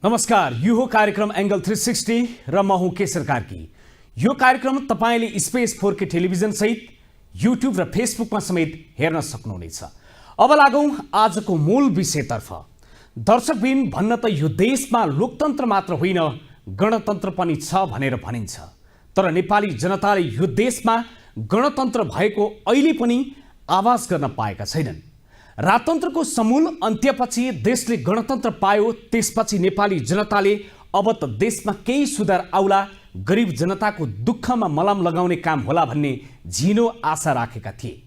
नमस्कार, यो हो कार्यक्रम एंगल 360 र म हुँ केशर कार्की। यो कार्यक्रम तपाईले स्पेस 4K टेलिभिजन सहित युट्युब र फेसबुकमा समेत हेर्न सक्नुहुनेछ। अब लागौं आजको मूल विषयतर्फ। दर्शकबिन भन्न त यो देशमा लोकतन्त्र मात्र होइन गणतन्त्र पनि छ भनेर भनिन्छ, तर नेपाली जनताले यो देशमा गणतन्त्र भएको अहिले पनि आवाज गर्न पाएका छैनन्। राजतन्त्रको समूल अन्त्यपछि देशले गणतन्त्र पायो, त्यसपछि नेपाली जनताले अब त देशमा केही सुधार आउला, गरिब जनताको दुःखमा मलम लगाउने काम होला भन्ने झिनो आशा राखेका थिए।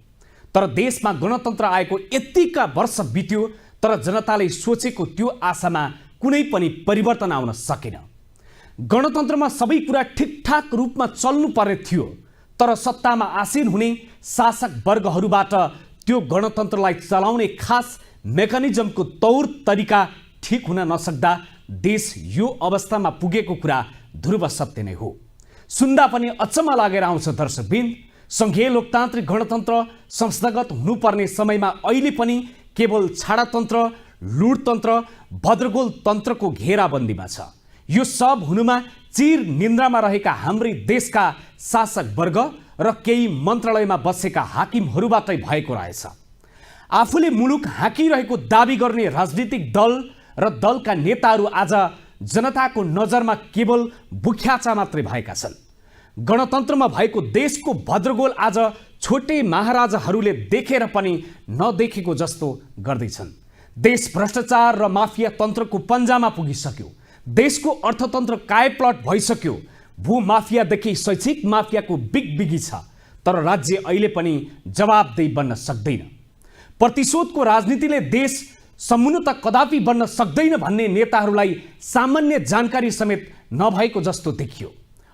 तर देशमा गणतन्त्र आएको यतिका वर्ष बित्यो, तर जनताले सोचेको त्यो आशामा कुनै पनि परिवर्तन आउन सकेन। गणतन्त्रमा सबै कुरा ठिकठाक रूपमा चल्नु पर्ने थियो, तर सत्तामा आसीन हुने शासक वर्गहरूबाट त्यो गणतन्त्रलाई चलाउने खास मेकानिजमको तौर तरिका ठीक हुन नसक्दा देश यो अवस्थामा पुगेको कुरा ध्रुव सत्य नै हो। सुन्दा पनि अचम्म लागेर आउँछ दर्शकबिन। संघीय लोकतान्त्रिक गणतन्त्र संस्थागत हुनुपर्ने समयमा अहिले पनि केवल छाडातन्त्र, लुटतन्त्र, भद्रगोल तन्त्रको घेराबन्दीमा छ। यो सब हुनुमा चिर निन्द्रामा रहेका हाम्रै देशका शासक वर्ग र केही मन्त्रालयमा बसेका हाकिमहरूबाटै भएको रहेछ। आफूले मुलुक हाँकिरहेको दाबी गर्ने राजनीतिक दल र दलका नेताहरू आज जनताको नजरमा केवल बुख्याचा मात्रै भएका छन्। गणतन्त्रमा भएको देशको भद्रगोल आज छोटे महाराजाहरूले देखेर पनि नदेखेको जस्तो गर्दैछन्। देश भ्रष्टाचार र माफिया तन्त्रको पन्जामा पुगिसक्यो। देशको अर्थतन्त्र कायप्लट भइसक्यो। भूमाफियादेखि शैक्षिक माफियाको बिगबिगी छ, तर राज्य अहिले पनि जवाबदेही बन्न सक्दैन। प्रतिशोधको राजनीतिले देश समुन्नत कदापि बन्न सक्दैन भन्ने नेताहरूलाई सामान्य जानकारी समेत नभएको जस्तो देखियो।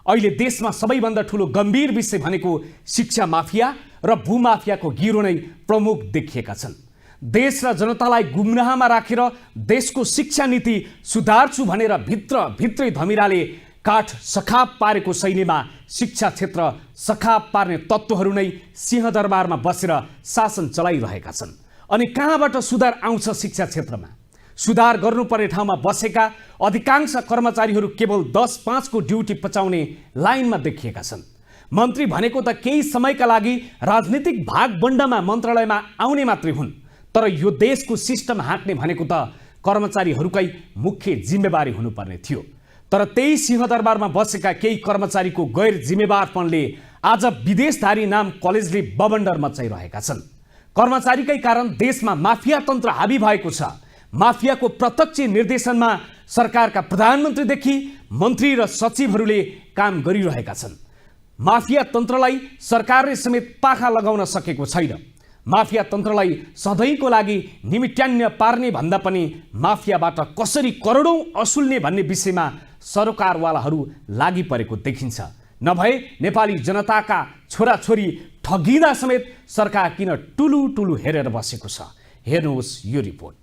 अहिले देशमा सबैभन्दा ठुलो गम्भीर विषय भनेको शिक्षा माफिया र भूमाफियाको गिरो नै प्रमुख देखिएका छन्। देश र जनतालाई गुमराहमा राखेर देशको शिक्षा नीति सुधार्छु भनेर भित्रै धमिराले काठ सखाप पारेको शैलीमा शिक्षा क्षेत्र सखाप पार्ने तत्त्वहरू नै सिंहदरबारमा बसेर शासन चलाइरहेका छन्। अनि कहाँबाट सुधार आउँछ? शिक्षा क्षेत्रमा सुधार गर्नुपर्ने ठाउँमा बसेका अधिकांश कर्मचारीहरू केवल 10-5 को ड्युटी पचाउने लाइनमा देखिएका छन्। मन्त्री भनेको त केही समयका लागि राजनीतिक भागबण्डामा मन्त्रालयमा आउने मात्रै हुन्, तर यो देशको सिस्टम हाँक्ने भनेको त कर्मचारीहरूकै मुख्य जिम्मेवारी हुनुपर्ने थियो। तर त्यही सिंहदरबारमा बसेका केही कर्मचारीको गैर जिम्मेवारपनले आज विदेशधारी नाम कलेजले बबन्डर मचाइरहेका छन्। कर्मचारीकै कारण देशमा माफिया तन्त्र हावी भएको छ। माफियाको प्रत्यक्ष निर्देशनमा सरकारका प्रधानमन्त्रीदेखि मन्त्री र सचिवहरूले काम गरिरहेका छन्। माफिया तन्त्रलाई सरकारले समेत पाखा लगाउन सकेको छैन। माफिया तन्त्रलाई सधैँको लागि निमिट्यान्न पार्ने भन्दा पनि माफियाबाट कसरी करोडौं असुल्ने भन्ने विषयमा सरकारवालाहरू लागि परेको देखिन्छ। नभए नेपाली जनताका छोराछोरी ठगिँदा समेत सरकार किन टुलु हेरेर बसेको छ? हेर्नुहोस् यो रिपोर्ट।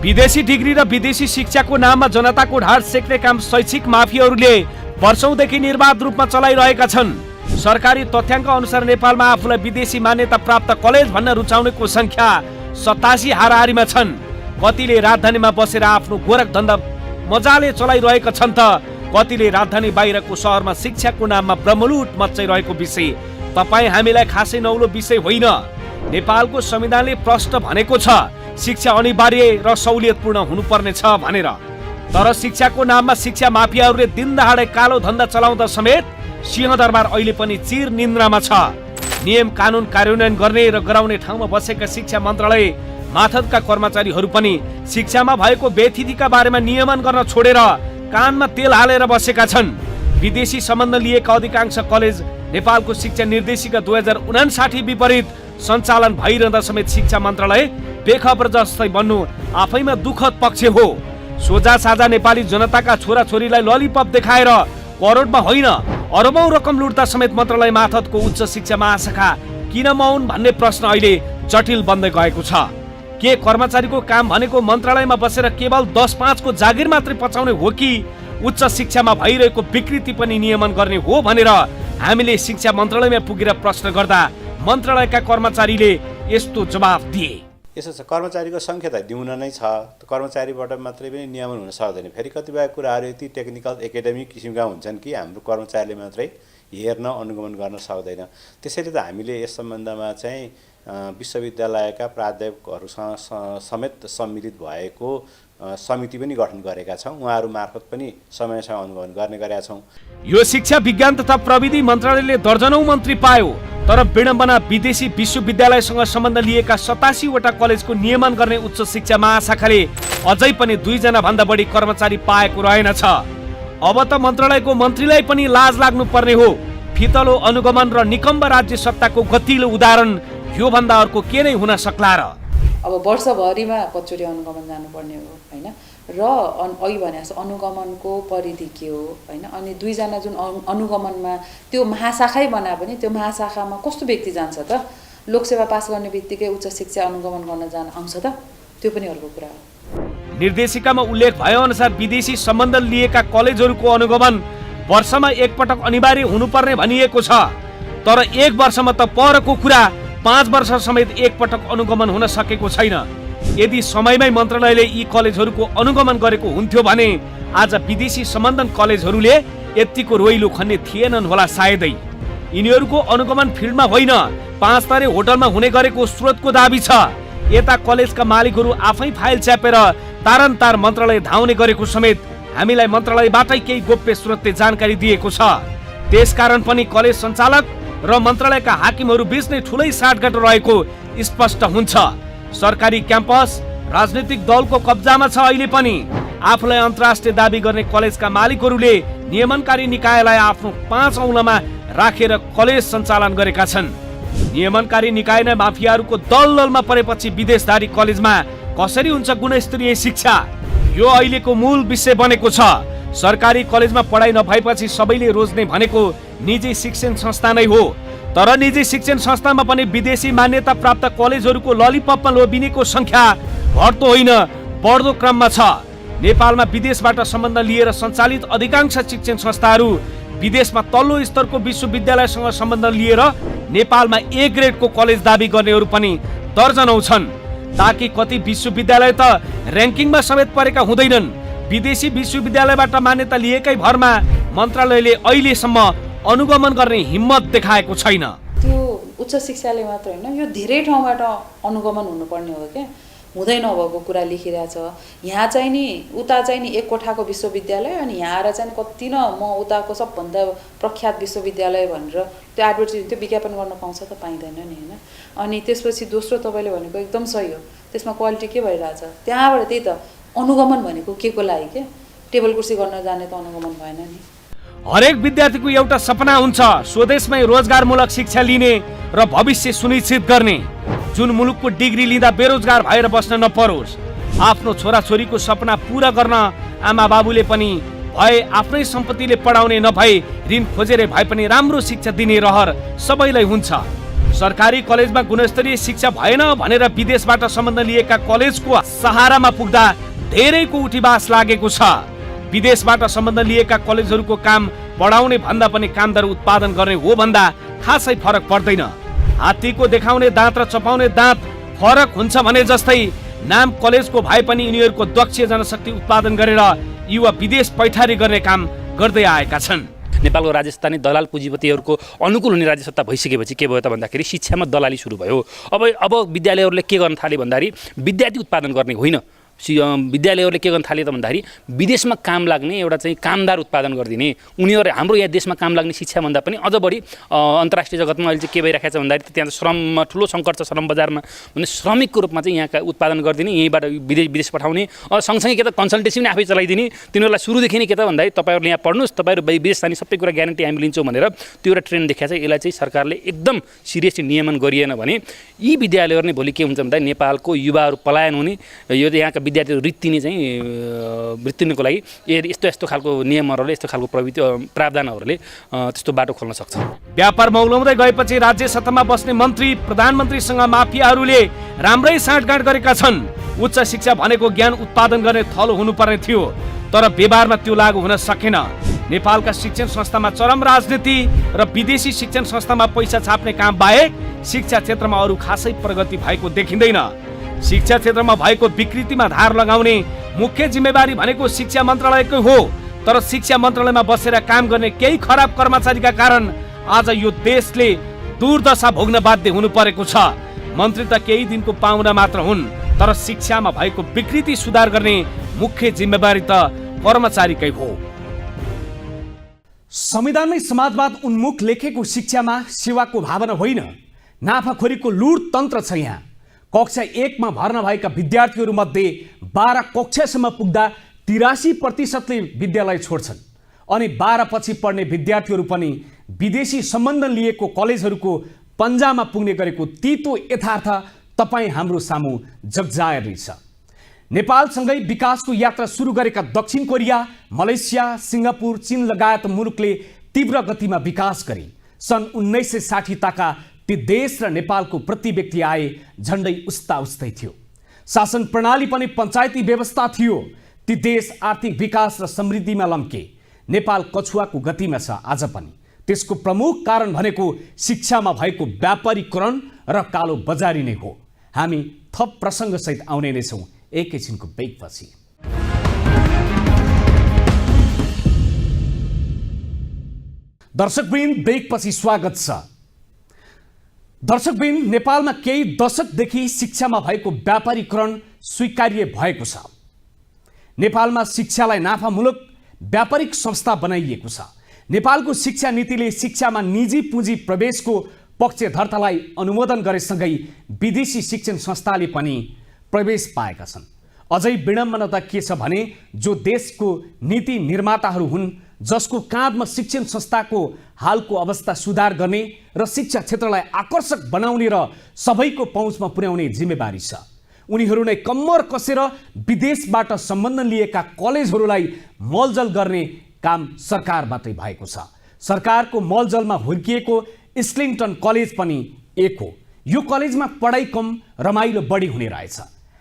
विदेशी डिग्री र विदेशी शिक्षाको नाममा जनताको ढाड सेक्ने काम शैक्षिक माफियाहरूले वर्षौंदेखि निर्वाध रूपमा चलाइरहेका छन्। सरकारी तथ्याङ्क अनुसार नेपालमा आफूलाई विदेशी मान्यता प्राप्त कलेज भन्न रुचाउनेको संख्या 87 हाराहारीमा छन्। कतिले राजधानीमा बसेर आफ्नो गोरख धन्दा मजाले चलाइरहेका छन्, त कतिले राजधानी बाहिरको शहरमा शिक्षाको नाममा ब्रह्मलुट मचाइरहेको विषय तपाईँ हामीलाई खासै नौलो विषय होइन। नेपालको संविधानले प्रश्न भनेको छ शिक्षा अनिवार्य र सहुलियतपूर्ण हुनुपर्ने छ भनेर, तर शिक्षाको नाममा शिक्षा माफियाहरूले दिनदहाडे कालो धन्दा चलाउँदा समेत सिंहदरबार अहिले पनि चिर निन्द्रामा छ। नियम कानुन कार्यान्वयन गर्ने र गराउने ठाउँमा बसेका शिक्षा मन्त्रालय माथतका कर्मचारीहरू पनि शिक्षामा भएको बेथितिका बारेमा नियमन गर्न छोडेर कानमा तेल हालेर बसेका छन्। विदेशी सम्बन्ध लिएका अधिकांश कलेज नेपालको शिक्षा निर्देशिका 2059 विपरीत सञ्चालन भइरहँदा समेत शिक्षा मन्त्रालय बेखबर जस्तै बन्नु आफैमा दुःखद पक्ष हो। सोझा साझा नेपाली जनताका छोराछोरीलाई ललिपप देखाएर करोडमा होइन अरबौं रकम लुट्दा समेत मन्त्रालय माथतको उच्च शिक्षा महाशाखा किन मौन भन्ने प्रश्न अहिले जटिल बन्दै गएको छ। के कर्मचारीको काम भनेको मन्त्रालयमा बसेर केवल 10-5 को जागिर मात्रै पचाउने हो कि उच्च शिक्षामा भइरहेको विकृति पनि नियमन गर्ने हो भनेर हामीले शिक्षा मन्त्रालयमा पुगेर प्रश्न गर्दा मन्त्रालयका कर्मचारीले यस्तो जवाफ दिए। यसो छ, कर्मचारीको सङ्ख्या त न्यून नै छ, कर्मचारीबाट मात्रै पनि नियमन हुन सक्दैन। फेरि कतिपय कुराहरू यति टेक्निकल एकाडेमिक किसिमका हुन्छन् कि हाम्रो कर्मचारीले मात्रै हेर्न अनुगमन गर्न सक्दैन। त्यसैले त हामीले यस सम्बन्धमा चाहिँ विश्वविद्यालयका प्राध्यापकहरूसँग समेत सम्मिलित भएको समिति पनि गठन गरेका छौँ। उहाँहरू मार्फत पनि समयसँग अनुगमन गर्ने गरेका छौँ। यो शिक्षा विज्ञान तथा प्रविधि मन्त्रालयले दर्जनौं मन्त्री पायो, तर विडम्बना विदेशी विश्वविद्यालयसँग सम्बन्ध लिएका 87 वटा कलेजको नियमन गर्ने उच्च शिक्षा महाशाखाले अझै पनि 2 जना भन्दा बढी कर्मचारी पाएको रहेनछ। अब त मन्त्रालयको मन्त्रीलाई पनि लाज लाग्नु पर्ने हो। फितलो अनुगमन र निकम्ब राज्य सत्ताको गतिलो उदाहरण यो भन्दा अर्को के नै हुन सक्ला र? अब वर्षभरिमा कतिचोटि अनुगमन जानुपर्ने हो हैन, र अघि भने जस्तो अनुगमनको परिधि के हो हैन, अनि 2 जना जुन अनुगमनमा त्यो महाशाखै बना पनि त्यो महाशाखामा कस्तो व्यक्ति जान्छ त? लोकसेवा पास गर्ने बित्तिकै उच्च शिक्षा अनुगमन गर्न जान आउँछ त? त्यो पनि अर्को कुरा हो। निर्देशिकामा उल्लेख भए अनुसार विदेशी सम्बन्ध लिएका कलेजहरूको अनुगमन वर्षमा एकपटक अनिवार्य हुनुपर्ने भनिएको छ, तर 1 वर्षमा त परको कुरा 5 वर्ष समेत एकपटक अनुगमन हुन सकेको छैन। यदि समयमै मन्त्रालयले यी कलेजहरूको अनुगमन गरेको हुन्थ्यो भने आज विदेशी सम्बन्धन कलेजहरूले यतिको रोइलो खन्ने थिएनन् होला सायदै। यिनीहरूको अनुगमन फिल्डमा होइन, 5 तारे होटलमा हुने गरेको स्रोतको दाबी छ। यता कलेजका मालिकहरू आफै फाइल च्यापेर तारन्तार मन्त्रालय धाउने गरेको समेत हामीलाई मन्त्रालयबाटै केही गोप्य स्रोतले जानकारी दिएको छ। त्यसकारण पनि कलेज सञ्चालक र मन्त्रालयका हाकिमहरू बीच नै ठुलै साटगाँठ रहेको स्पष्ट हुन्छ। सरकारी क्याम्पस राजनीतिक दलको कब्जामा छ अहिले पनि। आफूलाई अन्तर्राष्ट्रिय दाबी गर्ने कलेजका मालिकहरूले नियमनकारी निकायलाई आफ्नो 5 औँलामा राखेर कलेज सञ्चालन गरेका छन्। नियमनकारी निकाय नै माफियाहरूको दलदलमा परेपछि विदेशधारी कलेजमा कसरी हुन्छ गुणस्तरीय शिक्षा? यो अहिलेको मूल विषय बनेको छ। सरकारी कलेजमा पढाइ नभएपछि सबैले रोज्ने भनेको निजी शिक्षण संस्था नै हो, तर निजी शिक्षण संस्थामा पनि विदेशी मान्यता प्राप्त कलेजहरूको ललिपपमा लोभिनेको संख्या घट्दो होइन बढ्दो क्रममा छ। नेपालमा विदेशबाट सम्बन्ध लिएर सञ्चालित अधिकांश शिक्षण संस्थाहरू विदेशमा तल्लो स्तरको विश्वविद्यालयसँग सम्बन्ध लिएर नेपालमा A ग्रेडको कलेज दाबी गर्नेहरू पनि दर्जनौं छन्। ताकि कति विश्वविद्यालय त र्याङ्किङमा समेत परेका हुँदैनन्। विदेशी विश्वविद्यालयबाट मान्यता लिएकै भरमा मन्त्रालयले अहिलेसम्म अनुगमन गर्ने हिम्मत देखाएको छैन। त्यो उच्च शिक्षाले मात्र होइन, यो धेरै ठाउँबाट अनुगमन हुनुपर्ने हो क्या, हुँदै नभएको कुरा लेखिरहेछ। यहाँ चाहिँ नि उता चाहिँ नि 1 कोठाको विश्वविद्यालय, अनि यहाँ आएर चाहिँ कति न म उताको सबभन्दा प्रख्यात विश्वविद्यालय भनेर त्यो एडभर्टाइज त्यो विज्ञापन गर्न पाउँछ त? पाइँदैन नि होइन। अनि त्यसपछि दोस्रो तपाईँले भनेको एकदम सही हो, त्यसमा क्वालिटी के भइरहेछ? त्यहाँबाट त्यही त अनुगमन भनेको के को लागि के? टेबल कुर्सी गर्न जाने त अनुगमन भएन नि। हरेक विद्यार्थीको एउटा सपना हुन्छ स्वदेशमै रोजगारमूलक शिक्षा लिने र भविष्य सुनिश्चित गर्ने, जुन मुलुकको डिग्री लिँदा बेरोजगार भएर बस्न नपरोस्। आफ्नो छोराछोरीको सपना पूरा गर्न आमा बाबुले पनि भए आफ्नै सम्पत्तिले पढाउने नभए ऋण खोजेर भए पनि राम्रो शिक्षा दिने रहर सबैलाई हुन्छ। सरकारी कलेजमा गुणस्तरीय शिक्षा भएन भनेर विदेशबाट सम्बन्ध लिएका कलेजको सहारामा पुग्दा धेरैको उठीबास लागेको छ। विदेशबाट सम्बन्ध लिएका कलेजहरूको काम पढाउने भन्दा पनि कामदार उत्पादन गर्ने हो भन्दा खासै फरक पर्दैन। हात्तीको देखाउने दाँत र चपाउने दाँत फरक हुन्छ भने जस्तै नाम कलेजको भए पनि यिनीहरूको दक्ष जनशक्ति उत्पादन गरेर युवा विदेश पैठारी गर्ने काम गर्दै आएका छन्। नेपालको राज्य सत्ता नै दलाल पुँजीपतिहरूको अनुकूल हुने राज्य सत्ता भइसकेपछि के भयो त भन्दाखेरि शिक्षामा दलाली सुरु भयो। अब विद्यालयहरूले के गर्न थाले भन्दाखेरि विद्यार्थी उत्पादन गर्ने होइन, विद्यालयहरूले के गर्न थाले त भन्दाखेरि विदेशमा काम लाग्ने एउटा चाहिँ कामदार उत्पादन गरिदिने। उनीहरू हाम्रो यहाँ देशमा काम लाग्ने शिक्षाभन्दा पनि अझ बढी अन्तर्राष्ट्रिय जगतमा अहिले चाहिँ के भइरहेको छ भन्दाखेरि त्यहाँ श्रममा ठुलो सङ्कट छ, श्रम बजारमा भने श्रमिकको रूपमा चाहिँ यहाँका उत्पादन गरिदिने, यहीँबाट विदेश पठाउने, सँगसँगै के त कन्सल्टेन्सी पनि आफै चलाइदिने। तिनीहरूलाई सुरुदेखि नै के त भन्दाखेरि तपाईँहरूले यहाँ पढ्नुहोस्, तपाईँहरू विदेश जाने सबै कुरा ग्यारेन्टी हामी लिन्छौँ भनेर त्यो एउटा ट्रेन्ड देखाएको छ। यसलाई चाहिँ सरकारले एकदम सिरियसली नियमन गरिएन भने यी विद्यालयहरू नै भोलि के हुन्छ भन्दा नेपालको युवाहरू पलायन हुने, यो यहाँका विद्यार्थीहरू वृत्तिने चाहिँ वृत्तिनको लागि यस्तो यस्तो खालको नियमहरूले, यस्तो खालको प्रावधानहरूले त्यस्तो बाटो खोल्न सक्छ। व्यापार मौलाउँदै गएपछि राज्य सत्तामा बस्ने मन्त्री प्रधानमन्त्रीसँग माफियाहरूले राम्रै साँठगाँठ गरेका छन्। उच्च शिक्षा भनेको ज्ञान उत्पादन गर्ने थलो हुनुपर्ने थियो, तर व्यवहारमा त्यो लागू हुन सकेन। नेपालका शिक्षण संस्थामा चरम राजनीति र विदेशी शिक्षण संस्थामा पैसा छाप्ने काम बाहेक शिक्षा क्षेत्रमा अरू खासै प्रगति भएको देखिँदैन। शिक्षा क्षेत्रमा भएको विकृतिमा धार लगाउने मुख्य जिम्मेवारी भनेको शिक्षा मन्त्रालयकै हो। तर शिक्षा मन्त्रालयमा बसेर काम गर्ने केही खराब कर्मचारीका कारण आज यो देशले दुर्दशा भोग्न बाध्य हुनु परेको छ। मन्त्री त केही दिनको पाहुना मात्र हुन्, तर शिक्षामा भएको विकृति सुधार गर्ने मुख्य जिम्मेवारी त कर्मचारीकै हो। संविधानमै समाजवाद उन्मुख लेखेको शिक्षामा सेवाको भावना होइन, नाफाखोरीको लुट तन्त्र छ। यहाँ कक्षा 1 मा भर्ना भएका विद्यार्थीहरू मध्ये 12 कक्षासम्म पुग्दा 83% विद्यालय छोड्छन् अनि 12 पछि पढ्ने विद्यार्थीहरू पनि विदेशी सम्बन्ध लिएको कलेजहरूको पन्जामा पुग्ने गरेको तीतो यथार्थ तपाईँ हाम्रो सामु जगजाहेर रहेछ। नेपालसँगै विकासको यात्रा सुरु गरेका दक्षिण कोरिया, मलेसिया, सिङ्गापुर, चीन लगायत मुलुकले तीव्र गतिमा विकास गरे। सन् 1960 ताका ती देश र नेपालको प्रति व्यक्ति आय झन्डै उस्ता उस्तै थियो। शासन प्रणाली पनि पञ्चायती व्यवस्था थियो। ती देश आर्थिक विकास र समृद्धिमा लम्के। नेपाल कछुवाको गतिमा छ आज पनि। त्यसको प्रमुख कारण भनेको शिक्षामा भएको व्यापारीकरण र कालो बजारी नै हो। हामी थप प्रसङ्गसहित आउने नै छौँ एकैछिनको ब्रेकपछि। दर्शकवृन्द, ब्रेकपछि स्वागत छ। दर्शकवृन्द, नेपालमा केही दशकदेखि शिक्षामा भएको व्यापारीकरण स्वीकार्य भएको छ। नेपालमा शिक्षालाई नाफामूलक व्यापारिक संस्था बनाइएको छ। नेपालको शिक्षा नीतिले शिक्षामा निजी पुँजी प्रवेशको पक्षधर्तालाई अनुमोदन गरेसँगै विदेशी शिक्षण संस्थाले पनि प्रवेश पाएका छन्। अझै विडम्बना के छ भने जो देशको नीति निर्माताहरू हुन्, जसको काँधमा शिक्षण संस्थाको हालको अवस्था सुधार गर्ने र शिक्षा क्षेत्रलाई आकर्षक बनाउने र सबैको पहुँचमा पुर्याउने जिम्मेवारी छ, उनीहरू नै कम्मर कसेर विदेशबाट सम्बन्ध लिएका कलेजहरूलाई मलजल गर्ने काम सरकारबाटै भएको छ। सरकारको मलजलमा हुर्किएको इस्लिङटन कलेज पनि एक हो। यो कलेजमा पढाइ कम, रमाइलो बढी हुने रहेछ।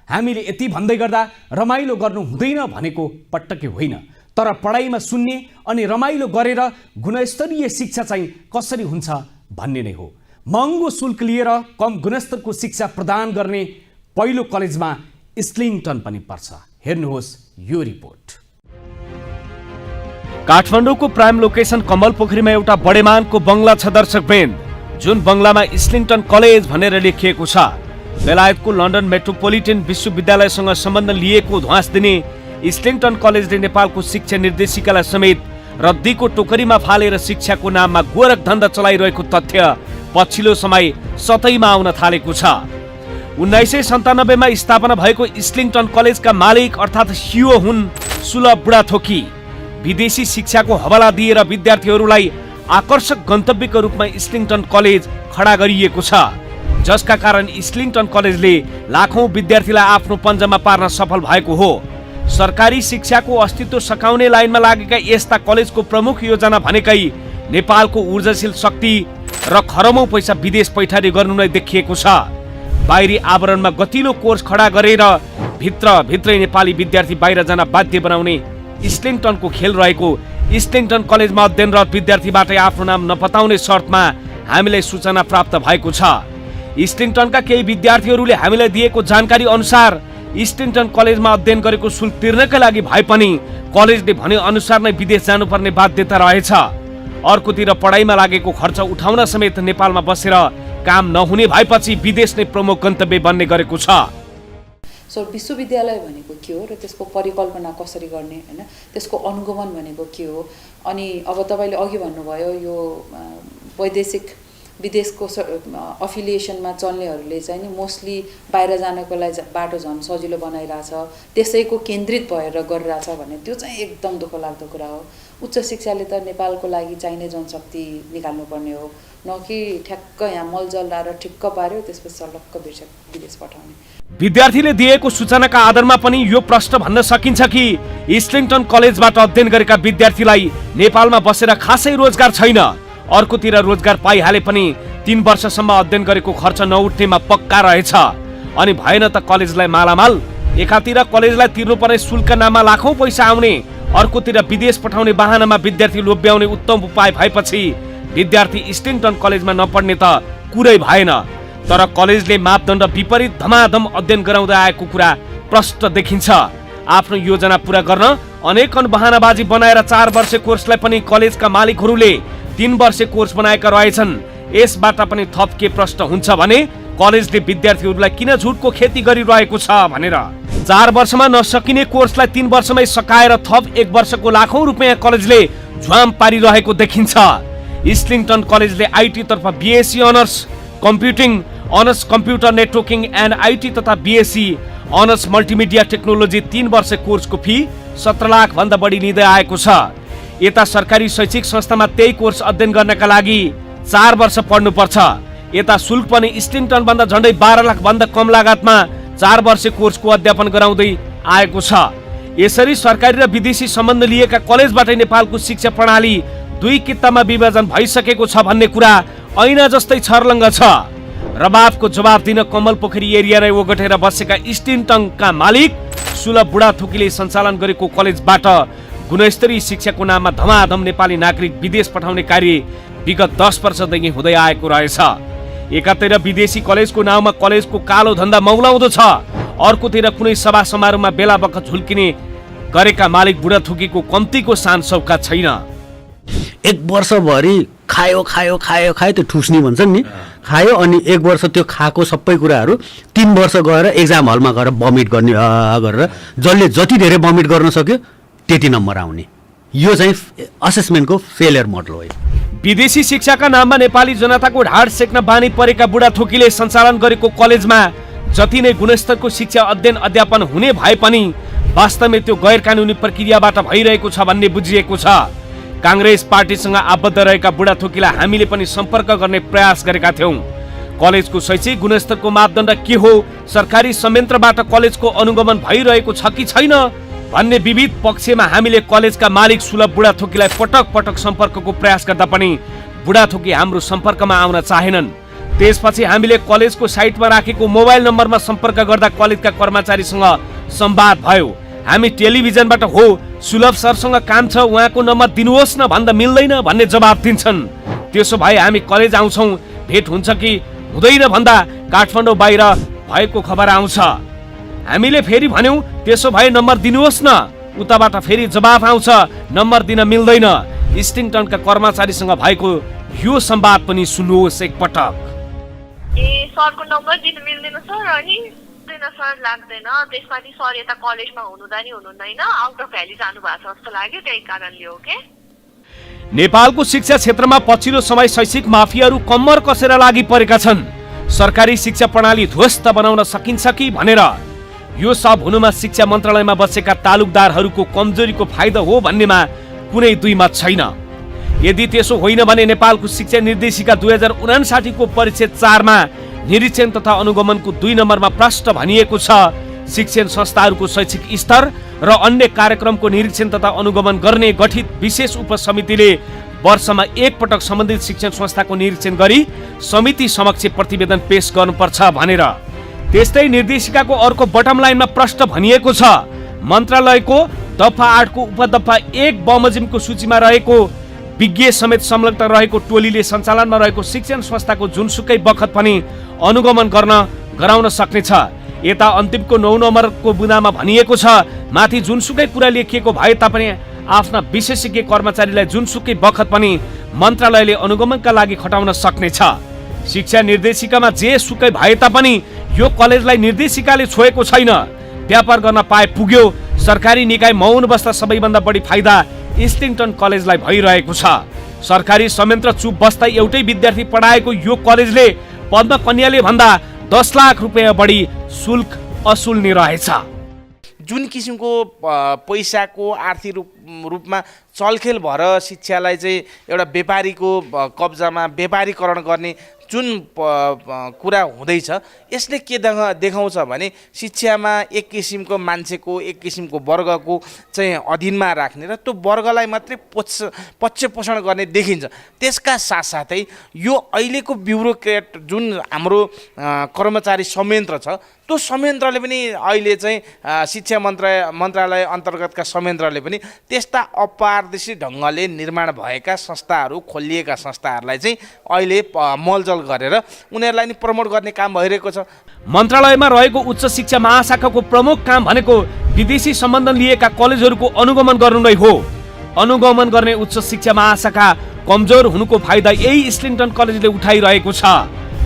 हामीले यति भन्दै गर्दा रमाइलो गर्नु हुँदैन भनेको पटक्कै होइन, तर पढाइमा सुन्ने अनि रमाइलो गरेर गुणस्तरीय शिक्षा चाहिँ कसरी हुन्छ भन्ने नै हो। महँगो शुल्क लिएर कम गुणस्तरको शिक्षा प्रदान गर्ने पहिलो कलेजमा इस्लिङटन पनि पर्छ। हेर्नुहोस् यो रिपोर्ट। काठमाडौँको प्राइम लोकेसन कमल पोखरीमा एउटा बडेमानको बङ्गला छ दर्शकवृन्द, जुन बङ्गलामा इस्लिङटन कलेज भनेर लेखिएको छ। बेलायतको लन्डन मेट्रोपोलिटन विश्वविद्यालयसँग सम्बन्ध लिएको ध्वास दिने इस्लिङटन कलेजले नेपालको शिक्षा निर्देशिकालाई समेत रद्दीको टोकरीमा फालेर शिक्षाको नाममा गोरख धन्दा चलाइरहेको तथ्य पछिल्लो समय सतैमा आउन थालेको छ। 1997 मा स्थापना भएको इस्लिङटन कलेजका मालिक अर्थात् सिओ हुन् सुलभ बुढाथोकी। विदेशी शिक्षाको हवाला दिएर विद्यार्थीहरूलाई आकर्षक गन्तव्यको रूपमा इस्लिङटन कलेज खडा गरिएको छ, जसका कारण इस्लिङटन कलेजले लाखौं विद्यार्थीलाई आफ्नो पन्जामा पार्न सफल भएको हो। सरकारी शिक्षाको अस्तित्व सकाउने लाइनमा लागेका यस्ता कलेजको प्रमुख योजना भनेकै नेपालको ऊर्जाशील शक्ति र खरबौं पैसा विदेश पैठारी गर्नु नै देखिएको छ। बाहिरी आवरणमा गतिलो कोर्स खडा गरेर भित्रै नेपाली विद्यार्थी बाहिर जान बाध्य बनाउने इस्लिङटनको खेल रहेको इस्लिङटन कलेजमा अध्ययनरत विद्यार्थीबाटै आफ्नो नाम नपताउने शर्तमा हामीलाई सूचना प्राप्त भएको छ। इस्लिङटनका केही विद्यार्थीहरूले हामीलाई दिएको जानकारी अनुसार इस्लिङटन कलेजमा अध्ययन गरेको शुल्क तिर्नका लागि भए पनि कलेजले भने अनुसार नै विदेश जानुपर्ने बाध्यता रहेछ। अर्कोतिर पढाइमा लागेको खर्च उठाउन समेत नेपालमा बसेर काम नहुने भएपछि विदेश नै प्रमुख गन्तव्य बन्ने गरेको छ। सो विश्वविद्यालय भनेको के हो र त्यसको परिकल्पना कसरी गर्ने, हैन, त्यसको अनुगमन भनेको के हो। अनि अब तपाईले अघि भन्नुभयो यो विदेशको अफिलिएसनमा चल्नेहरूले चाहिँ नि मोस्टली बाहिर जानको लागि बाटो झन् सजिलो बनाइरहेछ, त्यसैको केन्द्रित भएर गरिरहेछ भने त्यो चाहिँ एकदम दुःखलाग्दो कुरा हो। उच्च शिक्षाले त नेपालको लागि चाहिने जनशक्ति निकाल्नुपर्ने हो, न कि ठ्याक्क यहाँ मलजल लाएर ठिक्क पार्यो त्यसपछि सलक्क विदेश पठाउने। विद्यार्थीले दिएको सूचनाका आधारमा पनि यो प्रश्न भन्न सकिन्छ कि इस्लिङटन कलेजबाट अध्ययन गरेका विद्यार्थीलाई नेपालमा बसेर खासै रोजगार छैन। अर्कोतिर रोजगार पाइहाले पनि 3 वर्षसम्म अध्ययन गरेको खर्च नउठ्नेमा पक्का रहेछ। अनि भएन त कलेजलाई मालामाल। एकातिर कलेजलाई तिर्नुपर्ने शुल्क नाममा लाखौं पैसा आउने, अर्कोतिर विदेश पठाउने बहानामा विद्यार्थी लोभ्याउने उत्तम उपाय भएपछि विद्यार्थी इस्लिङटन कलेजमा नपढ्ने त कुरै भएन। तर कलेजले मापदण्ड विपरीत धमाधम अध्ययन गराउँदै आएको कुरा प्रष्ट देखिन्छ। आफ्नो योजना पूरा गर्न अनेकन बहानाबाजी बनाएर 4 वर्षे कोर्सलाई पनि कलेजका मालिकहरूले 3 वर्षे कोर्स बनाएका रहेछन्। यसबाट पनि थप के प्रश्न हुन्छ भने कलेजले विद्यार्थीहरूलाई किन झुटको खेती गरिरहेको छ भनेर। 4 वर्षमा नसकिने कोर्सलाई 3 वर्षमै सकाएर थप 1 वर्षको लाखौं रुपियाँ कलेजले झ्वाम पारिरहेको देखिन्छ। इस्लिङटन कलेजले आईटी तर्फ BSc honours computing, honours computer networking and IT तथा बीएससी अनर्स मल्टिमिडिया टेक्नोलोजी 3 वर्ष कोर्सको फी 17 लाख भन्दा बढी लिँदै आएको छ। यता सरकारी शैक्षिक संस्थामा त्यही कोर्स अध्ययन गर्नका लागि 4 वर्ष पढ्नुपर्छ। यता शुल्क पनि इस्लिङटन भन्दा झन्डै 12 लाख भन्दा कम लागतमा 4 वर्ष कोर्सको अध्यापन गराउँदै आएको छ। यसरी सरकारी र विदेशी सम्बन्ध लिएका कलेजबाटै नेपालको शिक्षा प्रणाली 2 कित्तामा विभाजन भइसकेको छ भन्ने कुरा ऐना जस्तै छर्लङ्ग छ। रबाबको जवाब दिन कमल पोखरी एरिया नै ओगटेर बसेका इस्लिङटनका मालिक सुलभ बुढाथोकीले सञ्चालन गरेको कलेजबाट गुणस्तरीय शिक्षाको नाममा धमाधम नेपाली नागरिक विदेश पठाउने कार्य विगत 10 वर्षदेखि हुँदै आएको रहेछ। एकातिर विदेशी कलेजको नाउँमा कलेजको कालो धन्दा मौलाउँदो छ, अर्कोतिर कुनै सभा समारोहमा बेला बखत झुल्किने गरेका मालिक बुढाथोकीको कम्तीको शान सौका छैन। 1 वर्षभरि खायो खायो खायो खायो त्यो ठुस्नी भन्छन् नि, खायो अनि 1 वर्ष त्यो खाएको सबै कुराहरू 3 वर्ष गएर एक्जाम हलमा गएर बमिट गर्ने गरेर जसले जति धेरै बमिट गर्न सक्यो त्यति नम्बर आउने। यो चाहिँ असेसमेन्टको फेलियर मोडल हो। विदेशी शिक्षाका नाममा नेपाली जनताको ढाड सेक्न बानी परेका बुढाथोकीले सञ्चालन गरेको कलेजमा जति नै गुणस्तरको शिक्षा अध्ययन अध्यापन हुने भए पनि वास्तवमै त्यो गैर कानुनी प्रक्रियाबाट भइरहेको छ भन्ने बुझिएको छ। कांग्रेस पार्टीसँग आबद्ध रहेका बुढाथोकीलाई हामीले पनि सम्पर्क गर्ने प्रयास गरेका थियौं। कलेजको शैक्षिक गुणस्तरको मापदण्ड के हो, सरकारी संयन्त्रबाट कलेजको अनुगमन भइरहेको छ कि छैन भन्ने विविध पक्षमा हामीले कलेजका मालिक सुलभ बुढाथोकीलाई पटक पटक सम्पर्कको प्रयास गर्दा पनि बुढाथोकी हाम्रो सम्पर्कमा आउन चाहेनन्। त्यसपछि हामीले कलेजको साइटमा राखेको मोबाइल नम्बरमा सम्पर्क गर्दा कलेजका कर्मचारीसँग संवाद भयो। हामी टेलिभिजनबाट हो सुलभ सरसँग काम छ, उहाँको नम्बर दिनुहोस् न भन्दा मिल्दैन भन्ने जवाब दिन्छन्। त्यसो भए हामी कलेज आउँछौँ, भेट हुन्छ कि हुँदैन भन्दा काठमाडौँ बाहिर भएको खबर आउँछ। हामीले फेरि भन्यौं त्यसो भए नम्बर दिनुहोस् न, उताबाट फेरि जवाफ आउँछ नम्बर दिन मिल्दैन। इस्लिङटनका कर्मचारीसँग भएको यो संवाद पनि सुन्नुहोस् एकपटक। सरको नम्बर दिन मिल्दैन सर, अनि सर लाग्दैन, त्यसमाथि सर यता कलेजमा हुनुहुँदा नि हुनुहुँदैन, आउट अफ भ्याली जानु भएको छ जस्तो लाग्यो, त्यही कारणले हो के। नेपालको शिक्षा क्षेत्रमा पछिल्लो समय शैक्षिक माफियाहरू कम्मर कसेर लागि परेका छन्। सरकारी शिक्षा प्रणाली ध्वस्त बनाउन सकिन्छ कि भनेर। यो सब हुनुमा शिक्षा मन्त्रालयमा बसेका तालुकदारहरूको कमजोरीको फाइदा हो भन्नेमा कुनै दुई मत छैन। यदि त्यसो होइन भने नेपालको शिक्षा निर्देशिका 2059 को परिच्छेद 4 मा निरीक्षण तथा अनुगमनको 2 नम्बरमा प्रष्ट भनिएको छ, शिक्षण संस्थाहरूको शैक्षिक स्तर र अन्य कार्यक्रमको निरीक्षण तथा अनुगमन गर्ने गठित विशेष उपसमितिले वर्षमा 1 पटक सम्बन्धित शिक्षण संस्थाको निरीक्षण गरी समिति समक्ष प्रतिवेदन पेश गर्नुपर्छ भनेर। त्यस्तै निर्देशिकाको अर्को बटम लाइनमा प्रष्ट भनिएको छ, मन्त्रालयको दफा 8 को उपदफा 1 बमोजिमको सूचीमा रहेको विज्ञ समेत संलग्न रहेको टोलीले सञ्चालनमा रहेको शिक्षण संस्थाको जुनसुकै बखत पनि अनुगमन गराउन सक्नेछ। यता अन्तिमको 9 नम्बरको बुँदामा भनिएको छ, माथि जुनसुकै कुरा लेखिएको भए तापनि आफ्ना विशेषज्ञ कर्मचारीलाई जुनसुकै बखत पनि मन्त्रालयले अनुगमनका लागि खटाउन सक्नेछ। शिक्षा निर्देशिकामा जे सुकै भए तापनि यो कलेजलाई निर्देशिकाले छोएको छैन। व्यापार गर्न पाए पुग्यो। सरकारी निकाय मौन बस्दा सबैभन्दा बढी फाइदा इस्लिङटन कलेजलाई भइरहेको छ। सरकारी संयन्त्र चुप बस्दा एउटै विद्यार्थी पढाएको यो कलेजले पद्म कन्याले भन्दा 10 लाख रुपियाँ बढी शुल्क असुल्ने रहेछ। जुन किसिमको पैसाको आर्थिक रूपमा चलखेल भएर शिक्षालाई चाहिँ एउटा व्यापारीको कब्जामा व्यापारीकरण गर्ने जुन कुरा हुँदैछ, यसले के देखाउँछ भने शिक्षामा एक किसिमको मान्छेको एक किसिमको वर्गको चाहिँ अधीनमा राख्ने र त्यो वर्गलाई मात्रै पक्षपोषण गर्ने देखिन्छ। त्यसका साथसाथै यो अहिलेको ब्युरोक्रेट जुन हाम्रो कर्मचारी संयन्त्र छ, त्यो संयन्त्रले पनि अहिले चाहिँ शिक्षा मन्त्रालय अन्तर्गतका संयन्त्रले पनि त्यस्ता अपारदर्शी ढङ्गले निर्माण भएका संस्थाहरू, खोलिएका संस्थाहरूलाई चाहिँ अहिले मलजल गरेर उनीहरूलाई नि प्रमोट गर्ने काम भइरहेको छ। मन्त्रालयमा रहेको उच्च शिक्षा महाशाखाको प्रमुख काम भनेको विदेशी सम्बन्ध लिएका कलेजहरूको अनुगमन गर्नु नै हो। अनुगमन गर्ने उच्च शिक्षा महाशाखा कमजोर हुनुको फाइदा यही इस्लिङटन कलेजले उठाइरहेको छ।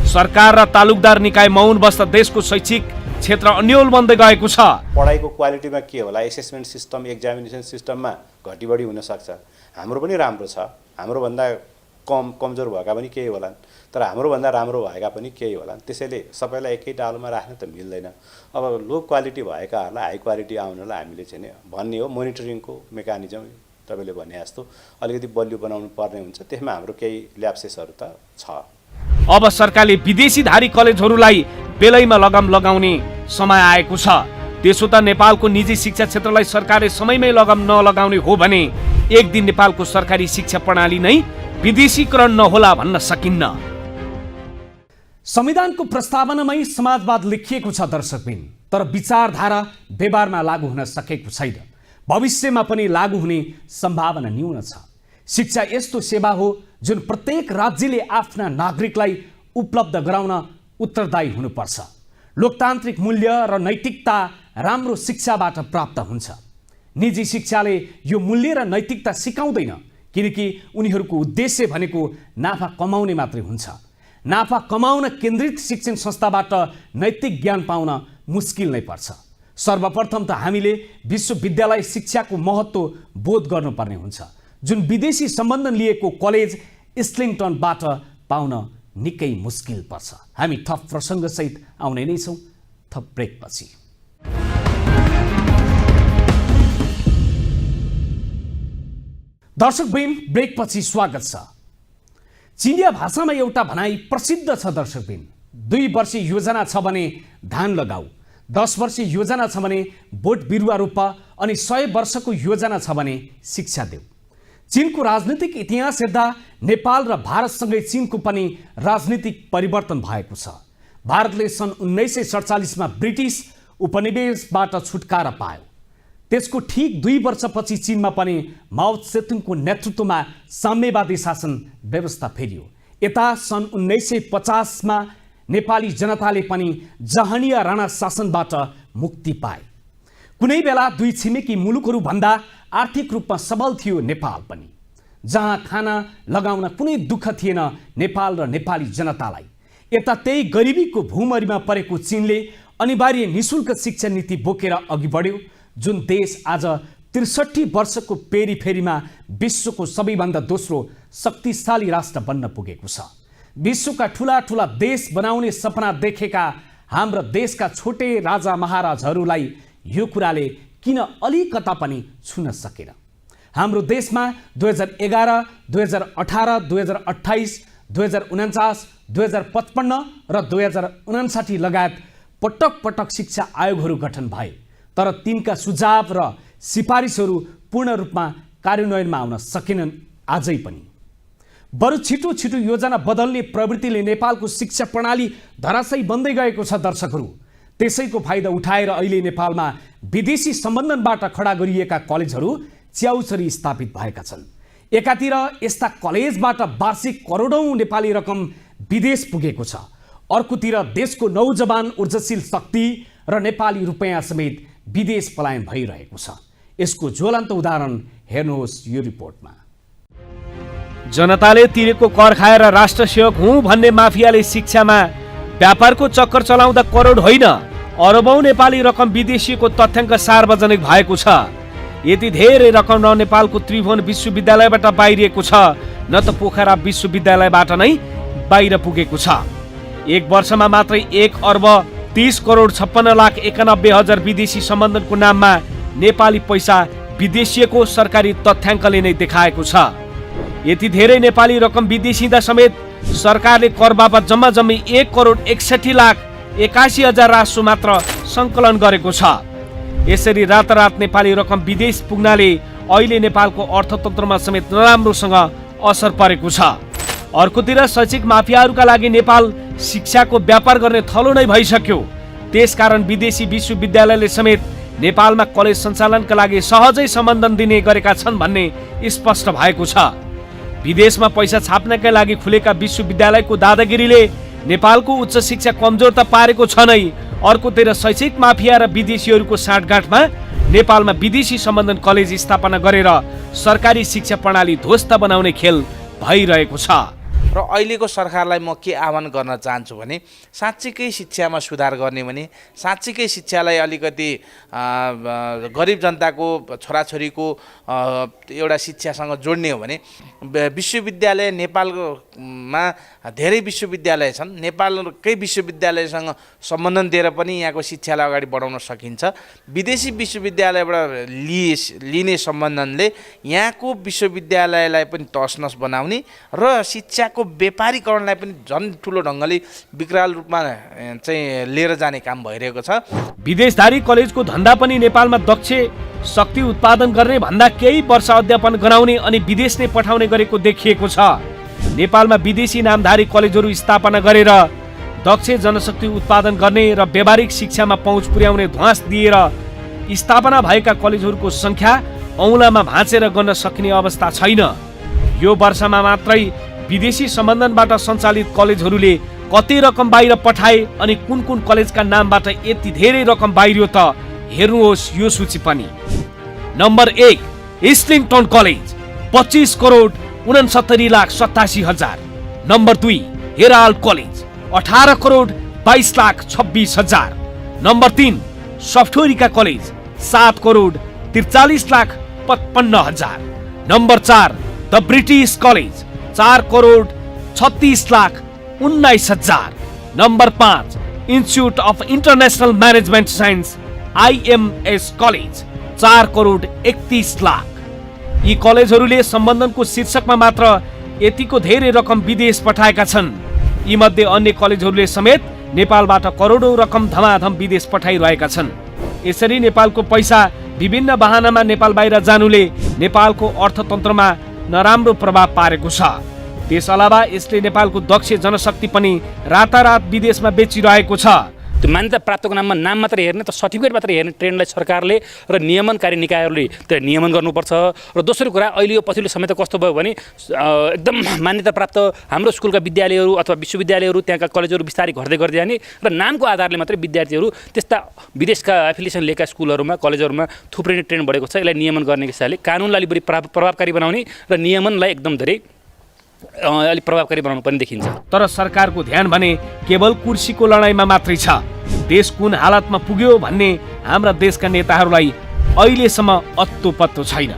सरकार र तालुकदार निकाय मौन बस्दा देशको शैक्षिक क्षेत्र अन्यल बन्दै गएको छ। पढाइको क्वालिटीमा के होला, एसेसमेन्ट सिस्टम, एक्जामिनेसन सिस्टममा घटी बढी हुनसक्छ। हाम्रो पनि राम्रो छ, हाम्रोभन्दा कमजोर भएका पनि केही होलान्, तर हाम्रोभन्दा राम्रो भएका पनि केही होलान्। त्यसैले सबैलाई एकै डालोमा राख्न त मिल्दैन। अब लो क्वालिटी भएकाहरूलाई हाई क्वालिटी आउनलाई हामीले चाहिँ भन्ने हो, मोनिटरिङको मेकानिजम तपाईँले भने जस्तो अलिकति बलियो बनाउनु पर्ने हुन्छ। त्यसमा हाम्रो केही ल्याप्सेसहरू त छ। अब सरकारले विदेशीधारी कलेजहरूलाई बेलैमा लगाम लगाउने समय आएको छ। त्यसो त नेपालको निजी शिक्षा क्षेत्रलाई सरकारले समयमै लगाम नलगाउने हो भने एक दिन नेपालको सरकारी शिक्षा प्रणाली नै विदेशीकरण नहोला भन्न सकिन्न। संविधानको प्रस्तावनामै समाजवाद लेखिएको छ दर्शकबिन, तर विचारधारा व्यवहारमा लागू हुन सकेको छैन। भविष्यमा पनि लागू हुने सम्भावना न्यून छ। शिक्षा यस्तो सेवा हो जुन प्रत्येक राज्यले आफ्ना नागरिकलाई उपलब्ध गराउन उत्तरदायी हुनुपर्छ। लोकतान्त्रिक मूल्य र नैतिकता राम्रो शिक्षाबाट प्राप्त हुन्छ। निजी शिक्षाले यो मूल्य र नैतिकता सिकाउँदैन, किनकि उनीहरूको उद्देश्य भनेको नाफा कमाउने मात्रै हुन्छ। नाफा कमाउन केन्द्रित शिक्षण संस्थाबाट नैतिक ज्ञान पाउन मुस्किल नै पर्छ। सर्वप्रथम त हामीले विश्वविद्यालय शिक्षाको महत्त्व बोध गर्नुपर्ने हुन्छ, जुन विदेशी सम्बन्ध लिएको कलेज इस्लिङटनबाट पाउन निकै मुस्किल पर्छ। हामी थप प्रसङ्गसहित आउने नै छौँ, थप ब्रेकपछि। दर्शकबिन, ब्रेकपछि स्वागत छ। चिनिया भाषामा एउटा भनाइ प्रसिद्ध छ दर्शकबिन, 2 वर्षे योजना छ भने धान लगाऊ, 10 वर्षे योजना छ भने बोट बिरुवा रोप, अनि 100 वर्षको योजना छ भने शिक्षा देऊ। चीनको राजनीतिक इतिहास हेर्दा नेपाल र भारतसँगै चीनको पनि राजनीतिक परिवर्तन भएको छ। भारतले सन् 1947मा ब्रिटिस उपनिवेशबाट छुटकारा पायो। त्यसको ठीक 2 वर्षपछि चीनमा पनि माओ त्से-तुङको नेतृत्वमा साम्यवादी शासन व्यवस्था फेरियो। यता सन् 1950मा नेपाली जनताले पनि जहानिया राणा शासनबाट मुक्ति पाए। कुनै बेला 2 छिमेकी मुलुकहरू भन्दा आर्थिक रूपमा सबल थियो नेपाल पनि, जहाँ खाना लगाउन कुनै दुःख थिएन नेपाल र नेपाली जनतालाई। यता त्यही गरिबीको भूमरीमा परेको चीनले अनिवार्य निशुल्क शिक्षा नीति बोकेर अघि बढ्यो, जुन देश आज 63 वर्षको पेरिफेरीमा विश्वको सबैभन्दा दोस्रो शक्तिशाली राष्ट्र बन्न पुगेको छ। विश्वका ठुला ठुला देश बनाउने सपना देखेका हाम्रा देशका छोटे राजा महाराजहरूलाई यो कुराले किन अलिकता पनि छुन सकेन। हाम्रो देशमा 2011, 2018, 2028, 2049, 2055 र 2059 लगायत पटक पटक शिक्षा आयोगहरू गठन भए, तर तिनका सुझाव र सिफारिसहरू पूर्ण रूपमा कार्यान्वयनमा आउन सकेनन्। आजै पनि बरु छिटो छिटो योजना बदल्ने प्रवृत्तिले नेपालको शिक्षा प्रणाली धराशयी बन्दै गएको छ दर्शकहरू। त्यसैको फाइदा उठाएर अहिले नेपालमा विदेशी सम्बन्धबाट खडा गरिएका कलेजहरू च्याउचरी स्थापित भएका छन्। एकातिर यस्ता कलेजबाट वार्षिक करोडौं नेपाली रकम विदेश पुगेको छ, अर्कोतिर देशको नौजवान ऊर्जाशील शक्ति र नेपाली रुपैयाँ समेत विदेश पलायन भइरहेको छ। यसको ज्वलन्त उदाहरण हेर्नुहोस् यो रिपोर्टमा। जनताले तिरेको कर खाएर राष्ट्र सेवक हुँ भन्ने माफियाले शिक्षामा व्यापारको चक्कर चलाउँदा करोड होइन अरबौं नेपाली रकम विदेशीको तथ्याङ्क सार्वजनिक भएको छ। यति धेरै रकम न नेपालको त्रिभुवन विश्वविद्यालयबाट बाहिरिएको छ, न त पोखरा विश्वविद्यालयबाट नै बाहिर पुगेको छ। एक वर्षमा मात्रै 1 अर्ब 30 करोड 56 लाख 91 हजार विदेशी सम्बन्धनको नाममा नेपाली पैसा विदेशीको सरकारी तथ्याङ्कले नै देखाएको छ। यति धेरै नेपाली रकम विदेशिँदा समेत सरकारले कर बापत जम्मा जम्मी 1 करोड 61 लाख 81 हजार राजस्व मात्र सङ्कलन गरेको छ। यसरी रातारात नेपाली रकम विदेश पुग्नाले अहिले नेपालको अर्थतन्त्रमा समेत नराम्रोसँग असर परेको छ। अर्कोतिर शैक्षिक माफियाहरूका लागि नेपाल शिक्षाको व्यापार गर्ने थलो नै भइसक्यो। त्यसकारण विदेशी विश्वविद्यालयले समेत नेपालमा कलेज सञ्चालनका लागि सहजै सम्बन्धन दिने गरेका छन् भन्ने स्पष्ट भएको छ। विदेशमा पैसा छाप्नका लागि खुलेका विश्वविद्यालयको दादागिरीले नेपालको उच्च शिक्षा कमजोर त पारेको छ नै, अर्कोतिर शैक्षिक माफिया र विदेशीहरूको साँठगाँठमा नेपालमा विदेशी सम्बन्धन कलेज स्थापना गरेर सरकारी शिक्षा प्रणाली ध्वस्त बनाउने खेल भइरहेको छ। र अहिलेको सरकारलाई म के आह्वान गर्न चाहन्छु भने साँच्चीकै शिक्षामा सुधार गर्ने भने साँच्चीकै शिक्षालाई अलिकति गरिब जनताको छोराछोरीको एउटा शिक्षासँग जोड्ने हो भने विश्वविद्यालय नेपालमा धेरै विश्वविद्यालय छन्। नेपालकै विश्वविद्यालयसँग सम्बन्धन दिएर पनि यहाँको शिक्षालाई अगाडि बढाउन सकिन्छ। विदेशी विश्वविद्यालयबाट लिने सम्बन्धनले यहाँको विश्वविद्यालयलाई पनि तसनस बनाउने र शिक्षाको व्यापारीकरणलाई पनि झन् ठुलो ढङ्गले विकराल रूपमा चाहिँ लिएर जाने काम भइरहेको छ। विदेशधारी कलेजको धन्दा पनि नेपालमा दक्ष शक्ति उत्पादन गर्ने भन्दा केही वर्ष अध्यापन गराउने अनि विदेश नै पठाउने गरेको देखिएको छ। नेपालमा विदेशी नामधारी कलेजहरू स्थापना गरेर दक्ष जनशक्ति उत्पादन गर्ने र व्यावहारिक शिक्षामा पहुँच पुर्याउने ध्वास दिएर स्थापना भएका कलेजहरूको संख्या औँलामा भाँचेर गर्न सक्ने अवस्था छैन। यो वर्षमा मात्रै विदेशी सम्बन्धनबाट सञ्चालित कलेजहरूले कति रकम बाहिर पठाए अनि कुन कुन कलेजका नामबाट यति धेरै रकम बाहिरियो त हेर्नुहोस् यो सूची पनि। Number 1 Islington college 25 crore 69,87,000। Number 2 Herald college 18 crore 22,26,000। Number 3 Softwarica college 7 crore 43,55,000। Number 4 the British college 4 crore 36,19,000। Number 5 institute of international management science IMS college 4 crore 31 lakh. यी कलेजहरूले सम्बन्धनको शीर्षकमा मात्र यतिको धेरै रकम विदेश पठाएका छन्। यी मध्ये अन्य कलेजहरूले समेत नेपालबाट करोडौं रकम धमाधम विदेश पठाइरहेका छन्। यसरी नेपालको पैसा विभिन्न बहानामा नेपाल बाहिर जानुले नेपालको अर्थतन्त्रमा नराम्रो प्रभाव पारेको छ। त्यस अलावा यसले नेपालको दक्ष जनशक्ति पनि रातारात विदेशमा बेचिरहेको छ। त्यो मान्यता प्राप्तको नाममा नाम मात्र हेर्ने त सर्टिफिकेट मात्र हेर्ने ट्रेन्डलाई सरकारले र नियमनकारी निकायहरूले त्यो नियमन गर्नुपर्छ। र दोस्रो कुरा अहिले यो पछिल्लो समय त कस्तो भयो भने एकदम मान्यता प्राप्त हाम्रो स्कुलका विद्यालयहरू अथवा विश्वविद्यालयहरू त्यहाँका कलेजहरू बिस्तारै घट्दै गर्दै जाने र नामको आधारले मात्रै विद्यार्थीहरू त्यस्ता विदेशका एफिलिएसन लिएका स्कुलहरूमा कलेजहरूमा थुप्रिने ट्रेन्ड बढेको छ। यसलाई नियमन गर्ने हिसाबले कानुनलाई अलि बढी प्रभावकारी बनाउने र नियमनलाई एकदम धेरै अलि प्रभावकारी बनाउनु पनि देखिन्छ। तर सरकारको ध्यान भने केवल कुर्सीको लडाईँमा मात्रै छ। देश कुन हालतमा पुग्यो भन्ने हाम्रा देशका नेताहरूलाई अहिलेसम्म अत्तो पत्तो छैन।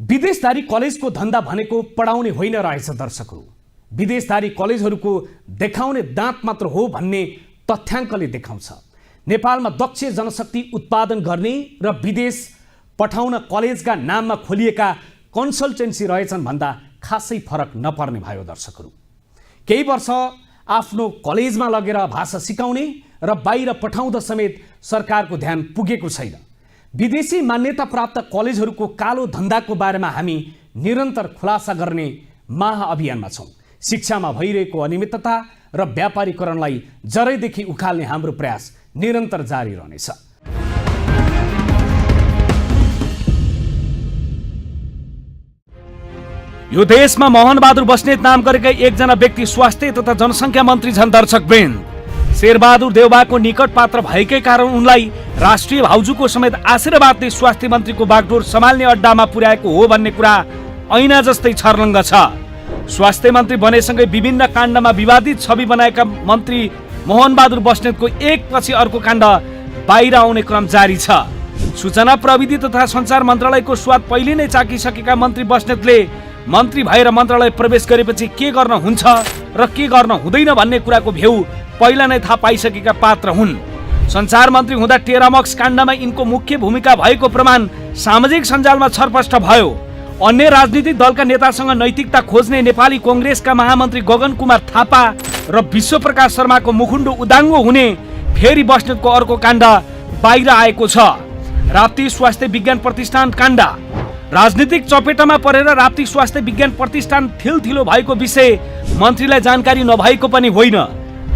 विदेशधारी कलेजको धन्दा भनेको पढाउने होइन रहेछ दर्शकहरू। विदेशधारी कलेजहरूको देखाउने दाँत मात्र हो भन्ने तथ्याङ्कले देखाउँछ। नेपालमा दक्ष जनशक्ति उत्पादन गर्ने र विदेश पठाउन कलेजका नाममा खोलिएका कन्सल्टेन्सी रहेछन् भन्दा खासै फरक नपर्ने भयो दर्शकहरू। केही वर्ष आफ्नो कलेजमा लगेर भाषा सिकाउने र बाहिर पठाउँदा समेत सरकारको ध्यान पुगेको छैन। विदेशी मान्यता प्राप्त कलेजहरूको कालो धन्दाको बारेमा हामी निरन्तर खुलासा गर्ने महाअभियानमा छौँ। शिक्षामा भइरहेको अनियमितता र व्यापारीकरणलाई जरैदेखि उखाल्ने हाम्रो प्रयास निरन्तर जारी रहनेछ। यो देशमा मोहन बहादुर बस्नेत नाम गरेका एकजना व्यक्ति स्वास्थ्य तथा जनसङ्ख्या मन्त्री छन् दर्शकवृन्द। शेरबहादुर देउबाको निकट पात्र भएकै कारण उनलाई राष्ट्रिय भाउजूको समेत आशीर्वादले स्वास्थ्य मन्त्रीको बागडोर सम्हाल्ने अड्डामा पुर्याएको हो भन्ने कुरा ऐना जस्तै छर्लङ्ग छ। स्वास्थ्य मन्त्री बनेसँगै विभिन्न काण्डमा विवादित छवि बनाएका मन्त्री मोहन बहादुर बस्नेतको एकपछि अर्को काण्ड बाहिर आउने क्रम जारी छ। सूचना प्रविधि तथा सञ्चार मन्त्रालयको स्वाद पहिले नै चाकिसकेका मन्त्री बस्नेतले मन्त्री भएर मन्त्रालय प्रवेश गरेपछि के गर्न हुन्छ र के गर्न हुँदैन भन्ने कुराको भेउ पहिला नै थाहा पाइसकेका पात्र हुन्। सञ्चार मन्त्री हुँदा टेरामक्स काण्डमा यिनको मुख्य भूमिका भएको प्रमाण सामाजिक सञ्जालमा छरपष्ट भयो। अन्य राजनीतिक दलका नेतासँग नैतिकता खोज्ने नेपाली कांग्रेसका महामन्त्री गगन कुमार थापा र विश्वप्रकाश शर्माको मुखुण्डो उदाङ्गो हुने फेरि बस्नेतको अर्को काण्ड बाहिर आएको छ। राप्ती स्वास्थ्य विज्ञान प्रतिष्ठान काण्ड। राजनीतिक चपेटामा परेर राप्ती स्वास्थ्य विज्ञान प्रतिष्ठान थिलथिलो भएको विषय मन्त्रीलाई जानकारी नभएको पनि होइन।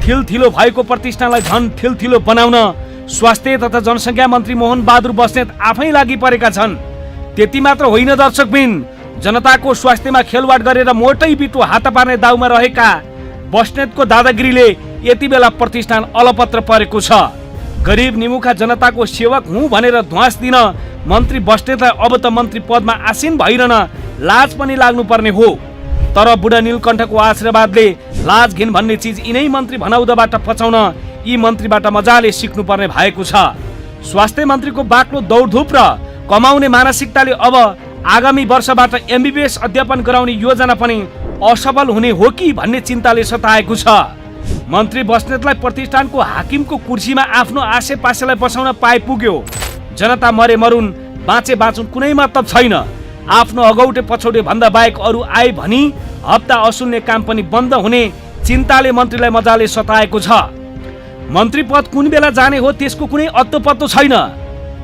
थिलथिलो भएको प्रतिष्ठानलाई झन् थिलथिलो बनाउन स्वास्थ्य तथा जनसङ्ख्या मन्त्री मोहन बहादुर बस्नेत आफै लागि परेका छन्। त्यति मात्र होइन दर्शकबिन, जनताको स्वास्थ्यमा खेलवाड गरेर मोटै बिटो हात पार्ने दाउमा रहेका बस्नेतको दादागिरीले यति बेला प्रतिष्ठान अलपत्र परेको छ। गरिब निमुखा जनताको सेवक हुँ भनेर ध्वास दिन मन्त्री बस्नेतलाई अब त मन्त्री पदमा आसीन भइरहन लाज पनि लाग्नुपर्ने हो। तर बुढा नीलकण्ठको आशीर्वादले लाज घिन भन्ने चिज यिनै मन्त्री भनाउँदाबाट पचाउन यी मन्त्रीबाट मजाले सिक्नुपर्ने भएको छ। स्वास्थ्य मन्त्रीको बाक्लो दौडधुप र कमाउने मानसिकताले अब आगामी वर्षबाट एमबीबीएस अध्यापन गराउने योजना पनि असफल हुने हो कि भन्ने चिन्ताले सताएको छ। मन्त्री बस्नेतलाई प्रतिष्ठानको हाकिमको कुर्सीमा आफ्नो आसेपासेलाई बसाउन पाए पुग्यो। जनता मरे मरुन्, बाँचे बाँचुन् कुनै मतलब छैन। आफ्नो अगौटे पछौटे भन्दा बाहेक अरू आए भनी हप्ता असुल्ने काम पनि बन्द हुने चिन्ताले मन्त्रीलाई मजाले सताएको छ। मन्त्री पद कुन बेला जाने हो त्यसको कुनै अत्तो पत्तो छैन।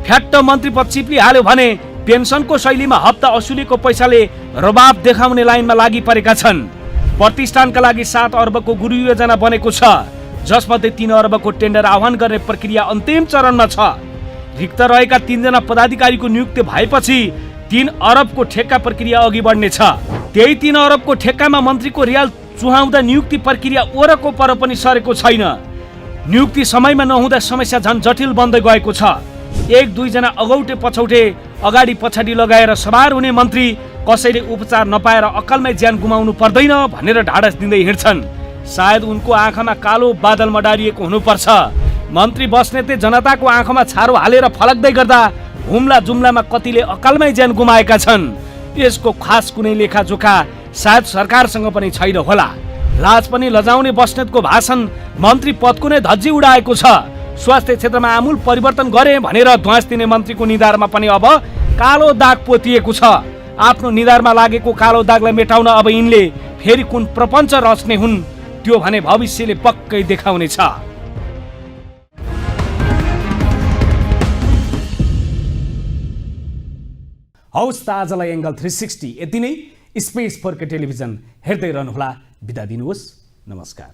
फ्याट्ट मन्त्री पद चिप्लिहाल्यो भने पेन्सनको शैलीमा हप्ता असुलेको पैसाले रबाब देखाउने लाइनमा लागि परेका छन्। प्रतिष्ठानका लागि 7 अर्बको गुरु योजना बनेको छ, जसमध्ये 3 अर्बको टेन्डर आह्वान गर्ने प्रक्रिया अन्तिम चरणमा छ। रिक्त रहेका 3 जना पदाधिकारीको नियुक्ति भएपछि 3 अरबको ठेक्का प्रक्रिया अघि बढ्नेछ। त्यही 3 अरबको ठेक्कामा मन्त्रीको रियाल चुहाउँदा नियुक्ति प्रक्रिया ओरको पर पनि सरेको छैन। नियुक्ति समयमा नहुँदा समस्या झन् जटिल बन्दै गएको छ। 1-2 जना अगौटे पछौटे अगाडि पछाडि लगाएर सवार हुने मन्त्री कसैले उपचार नपाएर अक्कलमै ज्यान गुमाउनु पर्दैन भनेर ढाडस दिँदै हिँड्छन्। सायद उनको आँखामा कालो बादल मडारिएको हुनुपर्छ। मन्त्री बस्नेतले जनताको आँखामा छारो हालेर फलक्दै गर्दा हुम्ला जुम्लामा कतिले अक्कलमै ज्यान गुमाएका छन्। यसको खास कुनै लेखाजोखा सायद सरकारसँग पनि छैन होला। लाज पनि लजाउने बस्नेतको भाषण मन्त्री पदको नै धज्जी उडाएको छ। स्वास्थ्य क्षेत्रमा आमूल परिवर्तन गरे भनेर ध्वास दिने मन्त्रीको निधारमा पनि अब कालो दाग पोतिएको छ। आफ्नो निधारमा लागेको कालो दागलाई मेटाउन अब यिनले फेरि कुन प्रपञ्च रच्ने हुन् त्यो भने भविष्यले पक्कै देखाउनेछ। हौस् त आजलाई एङ्गल 360 यति नै। स्पेस 4K टेलिभिजन हेर्दै रहनुहोला। बिदा दिनुहोस्। नमस्कार।